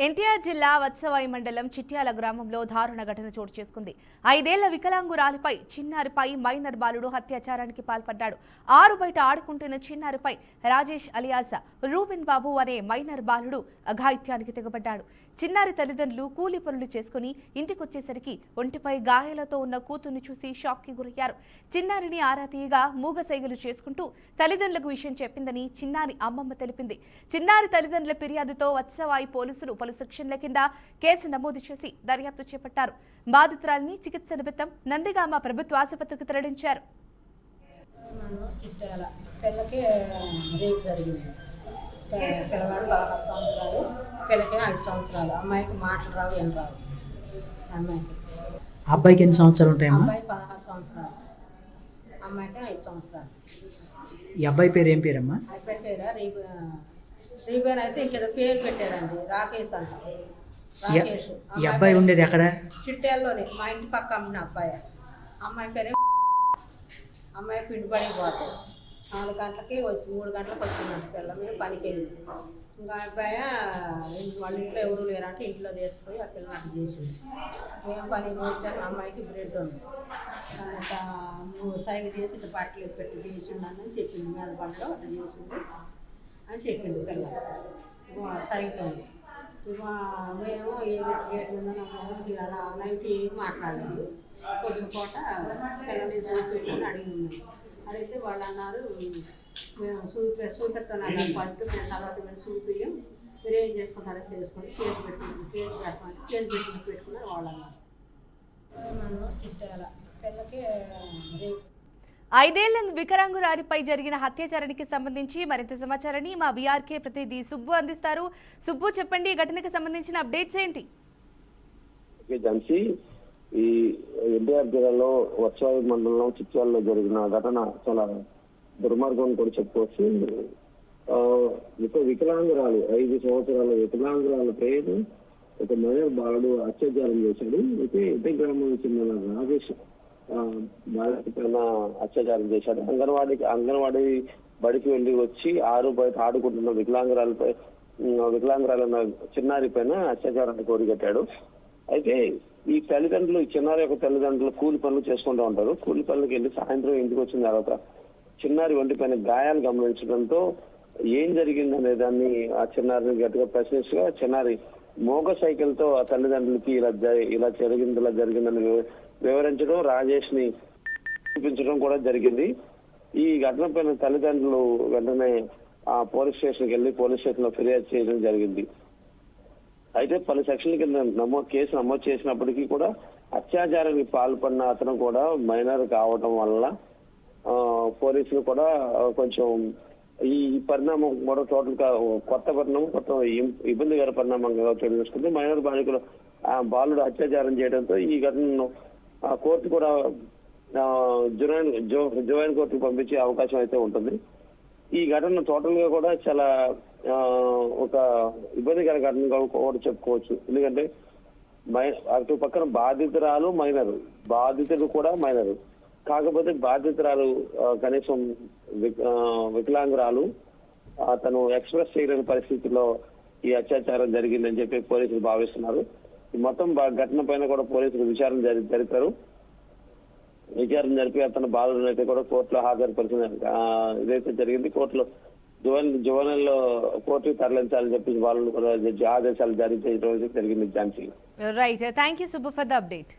ఎన్టీఆర్ జిల్లా వత్సవాయి మండలం చిట్యాల గ్రామంలో దారుణ ఘటన చోటు చేసుకుంది. 5 ఏళ్ల వికలాంగురాలిపై చిన్నారిపై మైనర్ బాలుడు అత్యాచారానికి పాల్పడ్డాడు. ఆరు బయట ఆడుకుంటున్న చిన్నారిపై రాజేష్ అలియాస్ రూబిన్ బాబు అనే మైనర్ బాలుడు అఘాయిత్యానికి తెగబడ్డాడు. చిన్నారి తల్లిదండ్రులు కూలి పనులు చేసుకుని ఇంటికొచ్చేసరికి ఒంటిపై గాయాలతో ఉన్న కూతుర్ని చూసి షాక్ కి గురయ్యారు. చిన్నారిని ఆరా తీయగా మూగసైగలు చేసుకుంటూ తల్లిదండ్రులకు విషయం చెప్పిందని చిన్నారి అమ్మమ్మ తెలిపింది. చిన్నారి తల్లిదండ్రుల ఫిర్యాదుతో వత్సవాయి పోలీసులు పలు సెక్షన్ల కింద కేసు నమోదు చేసి దర్యాప్తు చేపట్టారు. బాధితురాలిని చికిత్స నిమిత్తం నందిగామ ప్రభుత్వ ఆసుపత్రికి తరలించారు. పిల్లవాడు 16 సంవత్సరాలు, పిల్లకి 5 సంవత్సరాలు. అమ్మాయికి మాటలు రావు, ఏం రావు. అబ్బాయికి ఎన్ని సంవత్సరాలు ఉంటాయమ్మా? అబ్బాయి 16 సంవత్సరాలు, అమ్మాయికి 5 సంవత్సరాలు. ఈ అబ్బాయి పేరు ఏం పేరమ్మా? పెట్టారా రీబేన్ అయితే ఇంకేదో పేరు పెట్టారండి, రాకేష్ అంట. రాకేష్. ఈ అబ్బాయి ఉండేది ఎక్కడ? చిట్టేళ్ళలోనే, మా ఇంటి పక్క అమ్మిన అబ్బాయి. అమ్మాయి పేరు అమ్మాయి పిండిపడి పోతుంది. 4 గంటలకి 3 గంటలకు వచ్చిందంట పిల్ల. మేము పనికి వెళ్ళింది. ఇంకా అబ్బాయి వాళ్ళ ఇంట్లో ఎవరు లేరంటే ఇంట్లో తీసుకుపోయి ఆ పిల్లని అట్లా చేసింది. మేము పనికి వచ్చాక అమ్మాయికి బ్రెడ్ ఉంది, సైగ చేసి ఇట్లా బట్టలు పెట్టి చేసిండని చెప్పింది. మీద పంటలో అట్లా చేసింది అని చెప్పింది పిల్ల సైగతో. ఇక మేము ఏది గేట్ మీద అలా నైట్ మాట్లాడాలి. కొంచెం పూట పిల్లని చూపెట్టుకొని అడిగి ఉన్నాం. అడిగితే వాళ్ళు అన్నారు, మేము చూపెడతాను అన్నారు. ఫస్ట్ మేము తర్వాత మేము చూపియం, మీరు ఏం చేసుకుంటారో చేసుకొని కేసు పెట్టుకుంటాం, కేసు పెట్టమంటే కేసు పెట్టుకున్నారు వాళ్ళు అన్నారు. నన్ను చిట్టాల పిల్లకి 5 ఏళ్ల వికలాంగురాలిపై జరిగిన అత్యాచారానికి సంబంధించి మరింత సమాచారాన్ని మా బీఆర్కే ప్రతినిధి సుబ్బు అందిస్తారు. సుబ్బు, చెప్పండి, ఈ ఘటనకు సంబంధించిన అప్డేట్స్ ఏంటి? ఈ ఎన్టీఆర్ జిల్లాలో వత్సవాయి మండలం చిట్యాలలో జరిగిన ఘటన చాలా దుర్మార్గం కూడా చెప్పుకోవచ్చు. వికలాంగురాలు 5 సంవత్సరాల వికలాంగురాలపై ఒక మైనర్ బాలుడు అత్యాచారం చేశాడు. అయితే ఇదే గ్రామానికి చెందిన రాజేష్ బాలిక పైన అత్యాచారం చేశాడు. అంగన్వాడీ బడికి వెళ్ళి వచ్చి బయట ఆడుకుంటున్న వికలాంగురాలన్న చిన్నారి పైన అత్యాచారాన్ని కోరికట్టాడు. అయితే ఈ తల్లిదండ్రులు, చిన్నారి యొక్క తల్లిదండ్రులు కూలి పనులు చేసుకుంటూ ఉంటారు. కూలి పనులకు వెళ్ళి సాయంత్రం ఇంటికి వచ్చిన తర్వాత చిన్నారి ఒంటిపైన గాయాలు గమనించడంతో ఏం జరిగిందనే దాన్ని ఆ చిన్నారిని గట్టిగా ప్రశ్నించగా చిన్నారి మోగ సైకిల్ తో ఆ తల్లిదండ్రులకి ఇలా జరిగిందని వివరించడం, రాజేష్ ని చూపించడం కూడా జరిగింది. ఈ ఘటన పైన తల్లిదండ్రులు వెంటనే ఆ పోలీస్ స్టేషన్కి వెళ్ళి పోలీస్ స్టేషన్ లో ఫిర్యాదు చేయడం జరిగింది. అయితే పలు సెక్షన్ల కింద కేసు నమోదు చేసినప్పటికీ కూడా అత్యాచారానికి పాల్పడిన అతను కూడా మైనర్ కావడం వల్ల పోలీసులు కూడా కొంచెం ఈ పరిణామం కూడా టోటల్ గా కొత్త పరిణామం, కొత్త ఇబ్బందికర పరిణామంగా చూసుకుంటే మైనర్ బాలుడు అత్యాచారం చేయడంతో ఈ ఘటనను కోర్టు కూడా జువైన్ కోర్టుకు పంపించే అవకాశం అయితే ఉంటుంది. ఈ ఘటన టోటల్ గా కూడా చాలా ఒక ఇబ్బందికర ఘటనగా కూడా చెప్పుకోవచ్చు. ఎందుకంటే అటు పక్కన బాధితురాలు మైనరు, బాధితుడు కూడా మైనరు. కాకపోతే బాధితురాలు కనీసం వికలాంగురాలు తను ఎక్స్ప్రెస్ చేయలేని పరిస్థితుల్లో ఈ అత్యాచారం జరిగిందని చెప్పి పోలీసులు భావిస్తున్నారు. మొత్తం ఘటన పైన కూడా పోలీసులు విచారణ జరిపారు. విచారణ జరిపి అతను బాలుడిని అయితే కూడా కోర్టులో హాజరుపరిచిన ఇదైతే జరిగింది. కోర్టులో జువెనైల్ కోర్టుకు తరలించాలని చెప్పి వాళ్ళని కూడా ఆదేశాలు జారీ చేయడం జరిగింది. Jhansi. Right, thank you Subbu for the update.